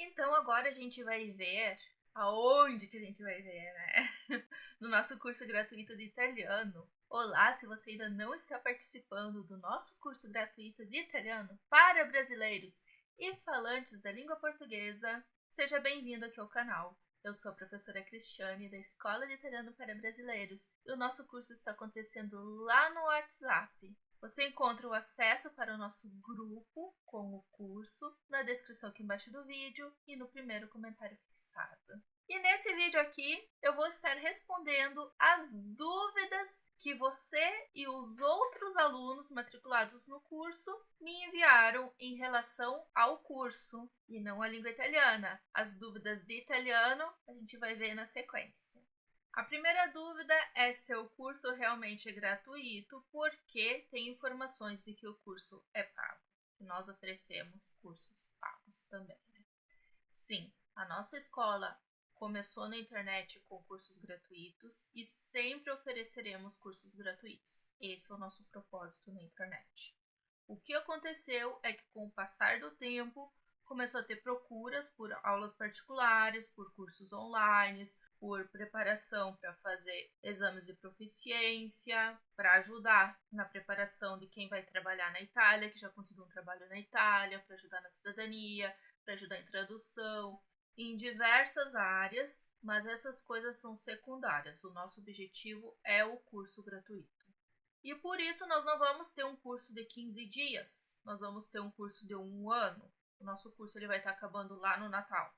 Então agora a gente vai ver aonde que a gente vai ver, né? No nosso curso gratuito de italiano. Olá, se você ainda não está participando do nosso curso gratuito de italiano para brasileiros e falantes da língua portuguesa, seja bem-vindo aqui ao canal. Eu sou a professora Cristiane da Escola de Italiano para Brasileiros e o nosso curso está acontecendo lá no WhatsApp. Você encontra o acesso para o nosso grupo com o curso na descrição aqui embaixo do vídeo e no primeiro comentário fixado. E nesse vídeo aqui eu vou estar respondendo as dúvidas que você e os outros alunos matriculados no curso me enviaram em relação ao curso e não à língua italiana. As dúvidas de italiano a gente vai ver na sequência. A primeira dúvida é se o curso realmente é gratuito, porque tem informações de que o curso é pago. Nós oferecemos cursos pagos também, né? Sim, a nossa escola começou na internet com cursos gratuitos e sempre ofereceremos cursos gratuitos. Esse é o nosso propósito na internet. O que aconteceu é que, com o passar do tempo, começou a ter procuras por aulas particulares, por cursos online, por preparação para fazer exames de proficiência, para ajudar na preparação de quem vai trabalhar na Itália, que já conseguiu um trabalho na Itália, para ajudar na cidadania, para ajudar em tradução, em diversas áreas, mas essas coisas são secundárias. O nosso objetivo é o curso gratuito. E por isso nós não vamos ter um curso de 15 dias, nós vamos ter um curso de 1 ano. O nosso curso ele vai estar acabando lá no Natal.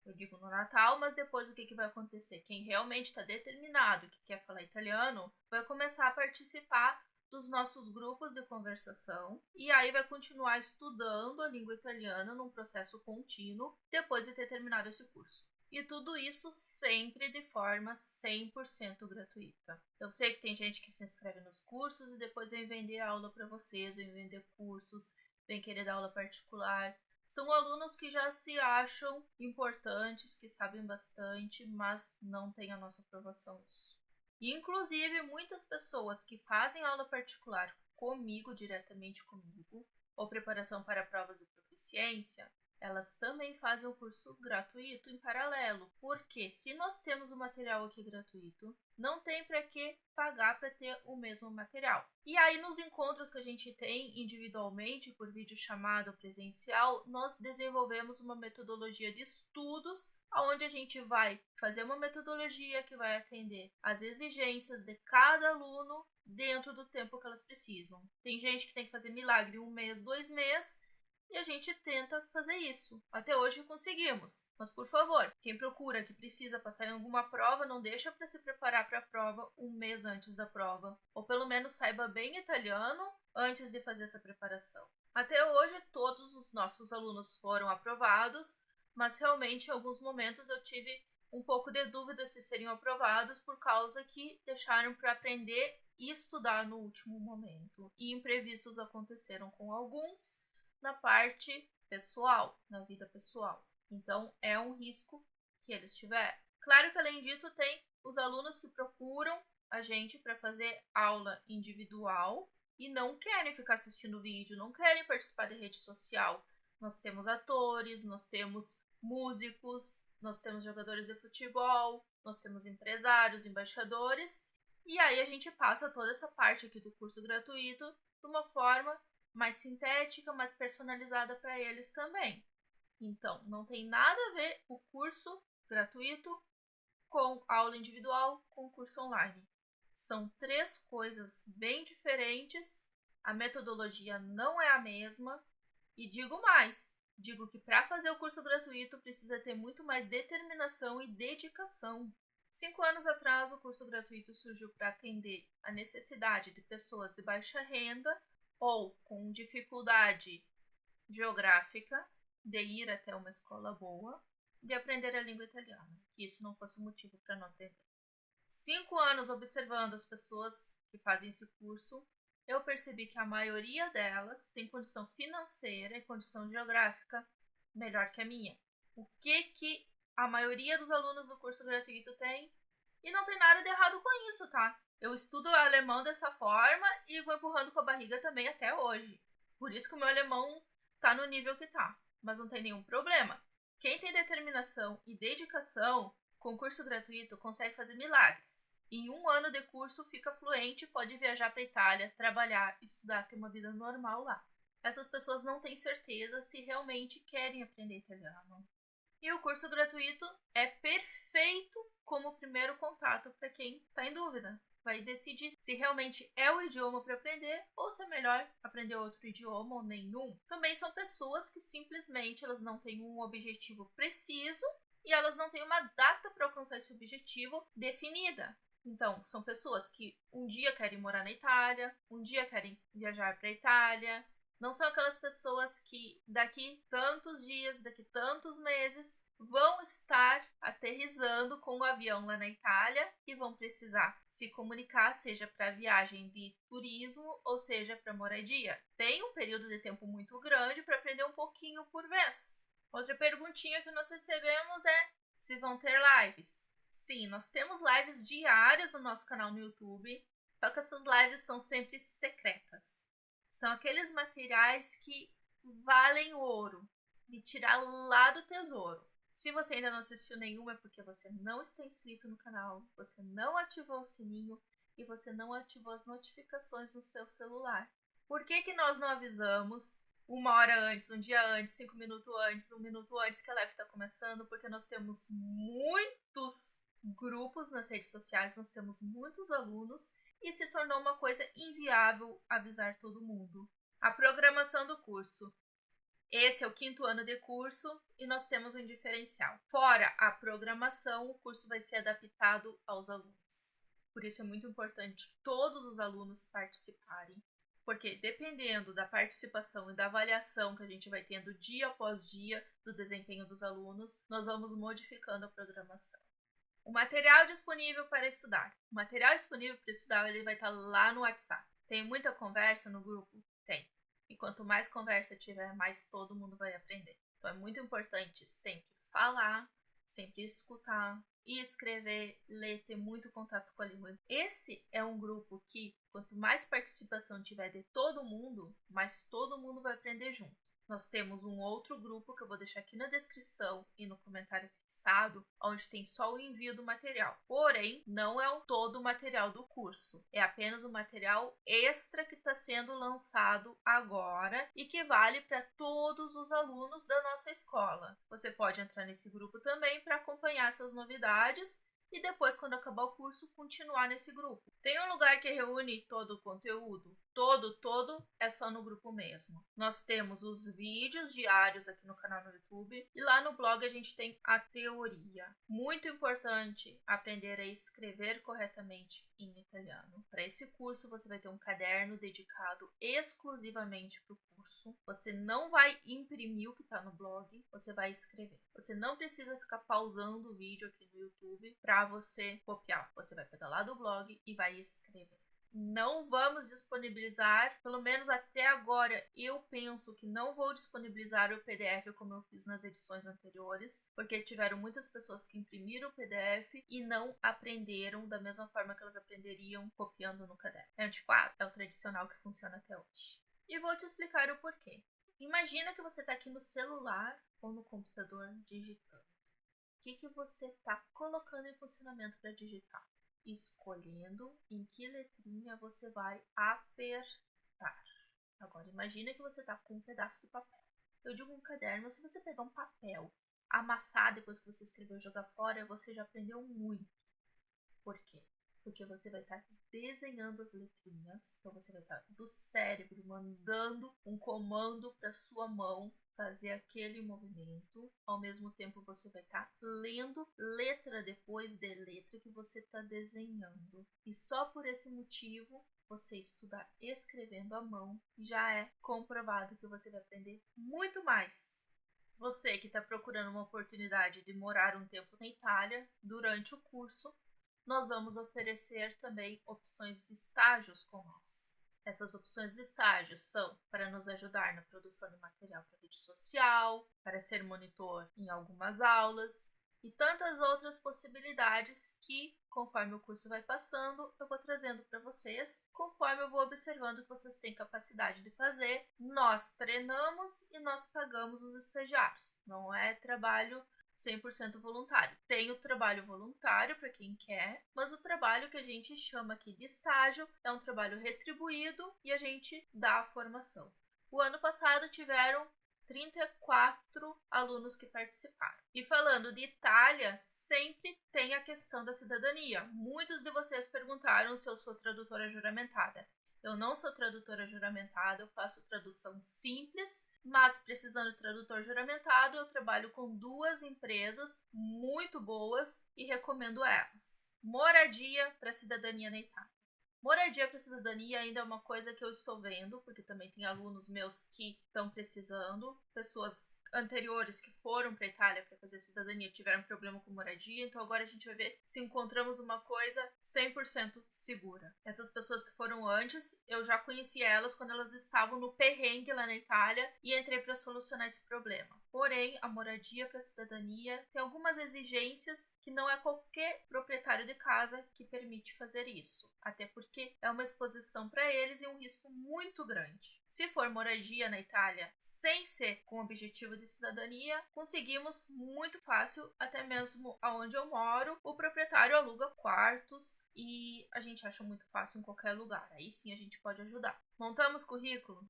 Eu digo no Natal, mas depois o que vai acontecer? Quem realmente está determinado e que quer falar italiano vai começar a participar dos nossos grupos de conversação e aí vai continuar estudando a língua italiana num processo contínuo depois de ter terminado esse curso. E tudo isso sempre de forma 100% gratuita. Eu sei que tem gente que se inscreve nos cursos e depois vem vender aula para vocês, vem vender cursos, vem querer dar aula particular. São alunos que já se acham importantes, que sabem bastante, mas não têm a nossa aprovação nisso. E, inclusive, muitas pessoas que fazem aula particular comigo, diretamente comigo, ou preparação para provas de proficiência, elas também fazem o curso gratuito em paralelo, porque se nós temos o material aqui gratuito, não tem para que pagar para ter o mesmo material. E aí nos encontros que a gente tem individualmente por videochamada ou presencial, nós desenvolvemos uma metodologia de estudos onde a gente vai fazer uma metodologia que vai atender às exigências de cada aluno dentro do tempo que elas precisam. Tem gente que tem que fazer milagre 1 mês, 2 meses, e a gente tenta fazer isso. Até hoje conseguimos. Mas, por favor, quem procura que precisa passar em alguma prova, não deixa para se preparar para a prova 1 mês antes da prova. Ou pelo menos saiba bem italiano antes de fazer essa preparação. Até hoje, todos os nossos alunos foram aprovados, mas realmente em alguns momentos eu tive um pouco de dúvida se seriam aprovados por causa que deixaram para aprender e estudar no último momento. E imprevistos aconteceram com alguns na parte pessoal, na vida pessoal. Então, é um risco que eles tiveram. Claro que, além disso, tem os alunos que procuram a gente para fazer aula individual e não querem ficar assistindo vídeo, não querem participar da rede social. Nós temos atores, nós temos músicos, nós temos jogadores de futebol, nós temos empresários, embaixadores, e aí a gente passa toda essa parte aqui do curso gratuito de uma forma mais sintética, mais personalizada para eles também. Então, não tem nada a ver o curso gratuito com aula individual, com curso online. São 3 coisas bem diferentes, a metodologia não é a mesma, e digo mais, digo que para fazer o curso gratuito precisa ter muito mais determinação e dedicação. 5 anos atrás, o curso gratuito surgiu para atender a necessidade de pessoas de baixa renda ou com dificuldade geográfica de ir até uma escola boa, de aprender a língua italiana, que isso não fosse motivo para não aprender. 5 anos observando as pessoas que fazem esse curso, eu percebi que a maioria delas tem condição financeira e condição geográfica melhor que a minha. O que a maioria dos alunos do curso gratuito tem? E não tem nada de errado com isso, tá? Eu estudo alemão dessa forma e vou empurrando com a barriga também até hoje. Por isso que o meu alemão tá no nível que tá. Mas não tem nenhum problema. Quem tem determinação e dedicação, com curso gratuito consegue fazer milagres. Em 1 ano de curso fica fluente, pode viajar para a Itália, trabalhar, estudar, ter uma vida normal lá. Essas pessoas não têm certeza se realmente querem aprender italiano. E o curso gratuito é perfeito como primeiro contato para quem está em dúvida. Vai decidir se realmente é o idioma para aprender ou se é melhor aprender outro idioma ou nenhum. Também são pessoas que simplesmente elas não têm um objetivo preciso e elas não têm uma data para alcançar esse objetivo definida. Então, são pessoas que um dia querem morar na Itália, um dia querem viajar para a Itália. Não são aquelas pessoas que daqui tantos dias, daqui tantos meses, vão estar aterrissando com o avião lá na Itália e vão precisar se comunicar, seja para viagem de turismo ou seja para moradia. Tem um período de tempo muito grande para aprender um pouquinho por vez. Outra perguntinha que nós recebemos é se vão ter lives. Sim, nós temos lives diárias no nosso canal no YouTube, só que essas lives são sempre secretas. São aqueles materiais que valem ouro, de tirar lá do tesouro. Se você ainda não assistiu nenhuma é porque você não está inscrito no canal, você não ativou o sininho e você não ativou as notificações no seu celular. Por que nós não avisamos 1 hora antes, um dia antes, 5 minutos antes, 1 minuto antes que a live está começando? Porque nós temos muitos grupos nas redes sociais, nós temos muitos alunos e se tornou uma coisa inviável avisar todo mundo. A programação do curso. Esse é o 5º ano de curso e nós temos um diferencial. Fora a programação, o curso vai ser adaptado aos alunos. Por isso é muito importante todos os alunos participarem, porque dependendo da participação e da avaliação que a gente vai tendo dia após dia do desempenho dos alunos, nós vamos modificando a programação. O material disponível para estudar. O material disponível para estudar ele vai estar lá no WhatsApp. Tem muita conversa no grupo? Tem. E quanto mais conversa tiver, mais todo mundo vai aprender. Então é muito importante sempre falar, sempre escutar e escrever, ler, ter muito contato com a língua. Esse é um grupo que, quanto mais participação tiver de todo mundo, mais todo mundo vai aprender junto. Nós temos um outro grupo que eu vou deixar aqui na descrição e no comentário fixado, onde tem só o envio do material. Porém, não é todo o material do curso. É apenas o material extra que está sendo lançado agora e que vale para todos os alunos da nossa escola. Você pode entrar nesse grupo também para acompanhar essas novidades e depois, quando acabar o curso, continuar nesse grupo. Tem um lugar que reúne todo o conteúdo? Todo é só no grupo mesmo. Nós temos os vídeos diários aqui no canal no YouTube e lá no blog a gente tem a teoria. Muito importante aprender a escrever corretamente em italiano. Para esse curso você vai ter um caderno dedicado exclusivamente para o curso. Você não vai imprimir o que está no blog, você vai escrever. Você não precisa ficar pausando o vídeo aqui no YouTube para você copiar. Você vai pegar lá do blog e vai escrever. Não vamos disponibilizar, pelo menos até agora, eu penso que não vou disponibilizar o PDF como eu fiz nas edições anteriores, porque tiveram muitas pessoas que imprimiram o PDF e não aprenderam da mesma forma que elas aprenderiam copiando no caderno. É antiquado, é o tradicional que funciona até hoje. E vou te explicar o porquê. Imagina que você está aqui no celular ou no computador digitando. O que você está colocando em funcionamento para digitar? Escolhendo em que letrinha você vai apertar. Agora, imagina que você está com um pedaço de papel. Eu digo um caderno, mas se você pegar um papel, amassar depois que você escreveu e jogar fora, você já aprendeu muito. Por quê? Porque você vai estar desenhando as letrinhas, então você vai estar do cérebro mandando um comando para sua mão fazer aquele movimento. Ao mesmo tempo você vai estar lendo letra depois de letra que você está desenhando. E só por esse motivo, você estudar escrevendo à mão já é comprovado que você vai aprender muito mais. Você que está procurando uma oportunidade de morar um tempo na Itália durante o curso, nós vamos oferecer também opções de estágios com nós. Essas opções de estágios são para nos ajudar na produção de material para rede social, para ser monitor em algumas aulas, e tantas outras possibilidades que, conforme o curso vai passando, eu vou trazendo para vocês, conforme eu vou observando que vocês têm capacidade de fazer. Nós treinamos e nós pagamos os estagiários, não é trabalho 100% voluntário. Tem o trabalho voluntário para quem quer, mas o trabalho que a gente chama aqui de estágio é um trabalho retribuído e a gente dá a formação. O ano passado tiveram 34 alunos que participaram. E falando de Itália, sempre tem a questão da cidadania. Muitos de vocês perguntaram se eu sou tradutora juramentada. Eu não sou tradutora juramentada, eu faço tradução simples, mas precisando de tradutor juramentado, eu trabalho com 2 empresas muito boas e recomendo elas. Moradia para cidadania na Itália. Moradia para cidadania ainda é uma coisa que eu estou vendo, porque também tem alunos meus que estão precisando, pessoas anteriores que foram para a Itália para fazer cidadania tiveram problema com moradia, então agora a gente vai ver se encontramos uma coisa 100% segura. Essas pessoas que foram antes, eu já conheci elas quando elas estavam no perrengue lá na Itália e entrei para solucionar esse problema. Porém, a moradia para cidadania tem algumas exigências que não é qualquer proprietário de casa que permite fazer isso, até porque é uma exposição para eles e um risco muito grande. Se for moradia na Itália sem ser com objetivo de cidadania, conseguimos muito fácil, até mesmo aonde eu moro, o proprietário aluga quartos e a gente acha muito fácil em qualquer lugar. Aí sim a gente pode ajudar. Montamos currículo?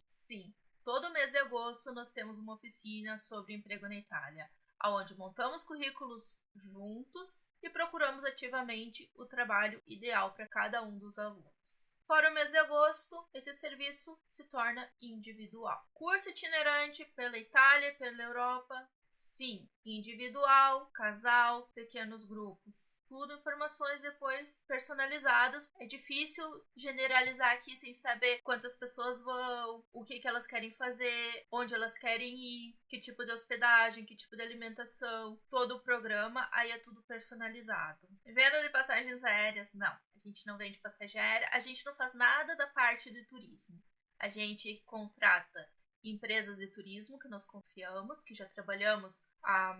Sim. Todo mês de agosto nós temos uma oficina sobre emprego na Itália, onde montamos currículos juntos e procuramos ativamente o trabalho ideal para cada um dos alunos. Fora o mês de agosto, esse serviço se torna individual. Curso itinerante pela Itália e pela Europa? Sim. Individual, casal, pequenos grupos. Tudo informações depois personalizadas. É difícil generalizar aqui sem saber quantas pessoas vão, o que elas querem fazer, onde elas querem ir, que tipo de hospedagem, que tipo de alimentação. Todo o programa, aí é tudo personalizado. Venda de passagens aéreas? Não. A gente não vende passagem aérea. A gente não faz nada da parte de turismo. A gente contrata empresas de turismo que nós confiamos, que já trabalhamos há...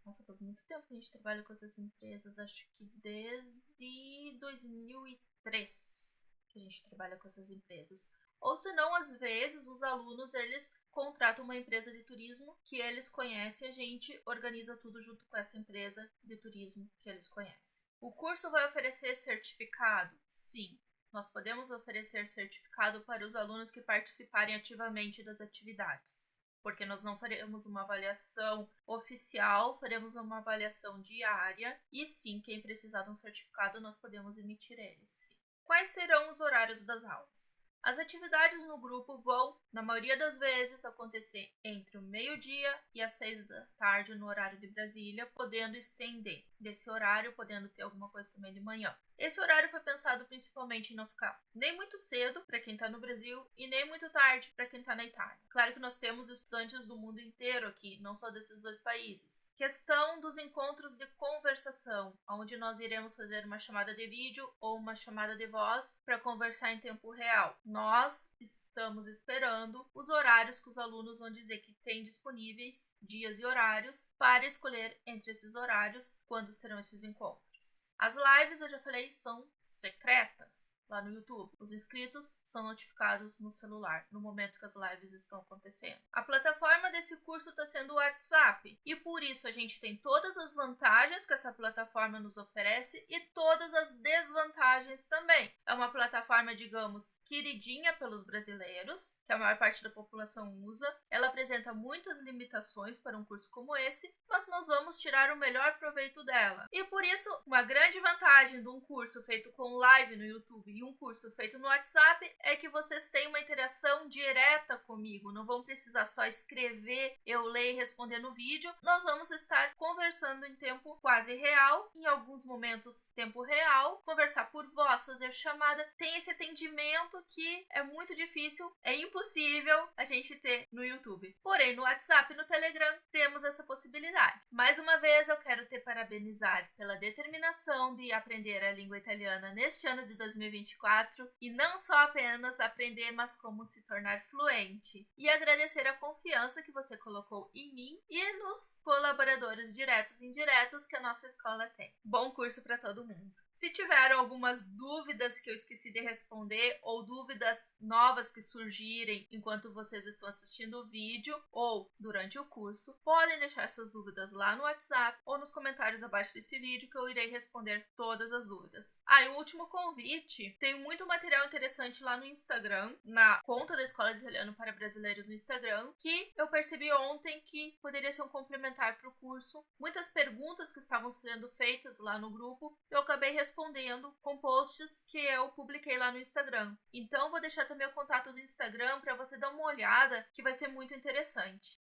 Nossa, faz muito tempo que a gente trabalha com essas empresas, acho que desde 2003 que a gente trabalha com essas empresas. Ou se não, às vezes, os alunos, eles contratam uma empresa de turismo que eles conhecem, a gente organiza tudo junto com essa empresa de turismo que eles conhecem. O curso vai oferecer certificado? Sim. Nós podemos oferecer certificado para os alunos que participarem ativamente das atividades, porque nós não faremos uma avaliação oficial, faremos uma avaliação diária e sim, quem precisar de um certificado, nós podemos emitir ele, sim. Quais serão os horários das aulas? As atividades no grupo vão, na maioria das vezes, acontecer entre o meio-dia e as 6 da tarde no horário de Brasília, podendo estender desse horário, podendo ter alguma coisa também de manhã. Esse horário foi pensado principalmente em não ficar nem muito cedo para quem está no Brasil e nem muito tarde para quem está na Itália. Claro que nós temos estudantes do mundo inteiro aqui, não só desses 2 países. Questão dos encontros de conversação, onde nós iremos fazer uma chamada de vídeo ou uma chamada de voz para conversar em tempo real. Nós estamos esperando os horários que os alunos vão dizer que têm disponíveis, dias e horários, para escolher entre esses horários quando serão esses encontros. As lives, eu já falei, são secretas lá no YouTube. Os inscritos são notificados no celular no momento que as lives estão acontecendo. A plataforma desse curso está sendo o WhatsApp e por isso a gente tem todas as vantagens que essa plataforma nos oferece e todas as desvantagens também. É uma plataforma, digamos, queridinha pelos brasileiros, que a maior parte da população usa. Ela apresenta muitas limitações para um curso como esse, mas nós vamos tirar o melhor proveito dela. E por isso, uma grande vantagem de um curso feito com live no YouTube e um curso feito no WhatsApp é que vocês têm uma interação direta comigo. Não vão precisar só escrever, eu ler e responder no vídeo. Nós vamos estar conversando em tempo quase real, em alguns momentos tempo real, conversar por voz, fazer chamada. Tem esse atendimento que é muito difícil, é impossível a gente ter no YouTube. Porém, no WhatsApp e no Telegram temos essa possibilidade. Mais uma vez, eu quero te parabenizar pela determinação de aprender a língua italiana neste ano de 2024 e não só apenas aprender, mas como se tornar fluente. E agradecer a confiança que você colocou em mim e no alunos, colaboradores diretos e indiretos que a nossa escola tem. Bom curso para todo mundo. Se tiveram algumas dúvidas que eu esqueci de responder ou dúvidas novas que surgirem enquanto vocês estão assistindo o vídeo ou durante o curso, podem deixar essas dúvidas lá no WhatsApp ou nos comentários abaixo desse vídeo que eu irei responder todas as dúvidas. E o último convite, tem muito material interessante lá no Instagram, na conta da Escola de Italiano para Brasileiros no Instagram, que eu percebi ontem que poderia ser um complementar para o curso. Muitas perguntas que estavam sendo feitas lá no grupo, eu acabei respondendo com posts que eu publiquei lá no Instagram. Então, vou deixar também o contato do Instagram para você dar uma olhada, que vai ser muito interessante.